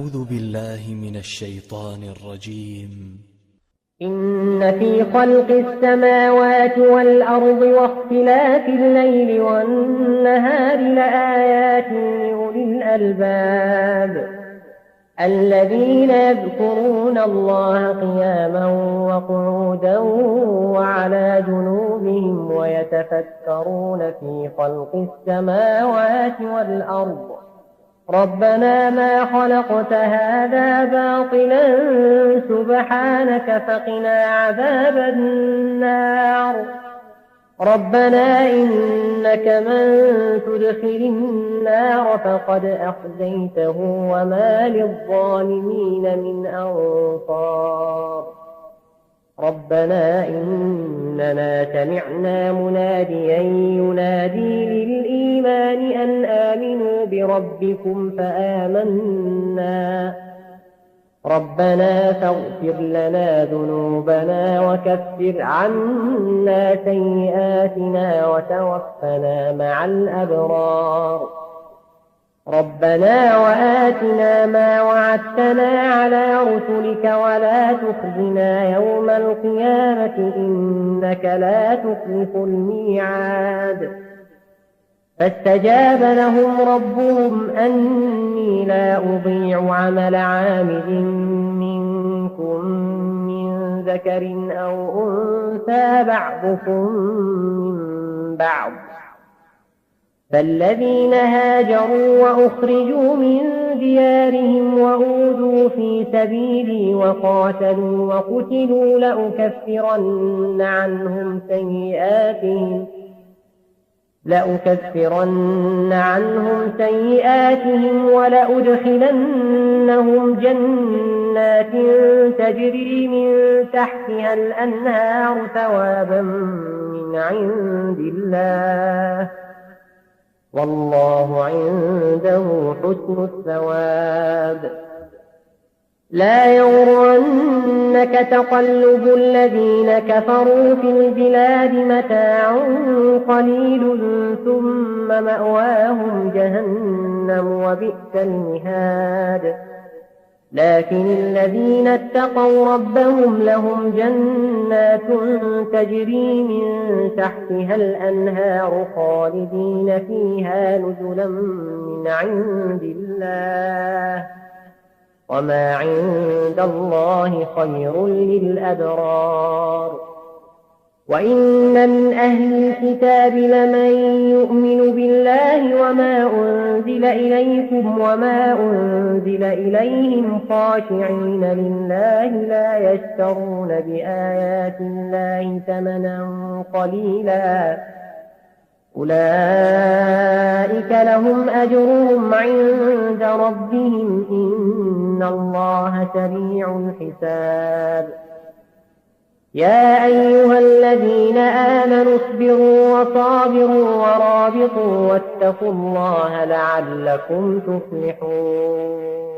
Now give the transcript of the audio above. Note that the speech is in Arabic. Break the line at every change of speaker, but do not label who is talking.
أعوذ بالله من الشيطان الرجيم.
إن في خلق السماوات والأرض واختلاف الليل والنهار لآيات لأولي الألباب الذين يذكرون الله قياما وقعودا وعلى جنوبهم ويتفكرون في خلق السماوات والأرض ربنا ما خلقت هذا باطلا سبحانك فقنا عذاب النار ربنا إنك من تدخل النار فقد أخزيته وما للظالمين من أنصار ربنا إننا سمعنا مناديا ينادي للإيمان أن آمنوا بربكم فآمنا ربنا فاغفر لنا ذنوبنا وكفر عنا سيئاتنا وتوفنا مع الأبرار ربنا وآتنا ما وعدتنا على رسلك ولا تخزنا يوم القيامة إنك لا تخلف الميعاد فاستجاب لهم ربهم أني لا أضيع عمل عامل منكم من ذكر أو أنثى بعضكم من بعض فالذين هاجروا وأخرجوا من ديارهم وأوذوا في سبيلي وقاتلوا وقتلوا لأكفرن عنهم سيئاتهم ولأدخلنهم جنات تجري من تحتها الأنهار ثوابا من عند الله والله عنده حسن الثواب لا يغرنك تقلب الذين كفروا في البلاد متاع قليل ثم مأواهم جهنم وبئس المهاد لكن الذين اتقوا ربهم لهم جنات تجري من تحتها الأنهار خالدين فيها نزلا من عند الله وما عند الله خير للأبرار وإن من أهل الكتاب لمن يؤمن بالله وما أنزل إليكم وما أنزل إليهم خاشعين لله لا يشترون بآيات الله ثمنا قليلا أولئك لهم أجرهم عند ربهم إن الله سريع الحساب يا أيها الذين آمنوا اصبروا وصابروا ورابطوا واتقوا الله لعلكم تفلحون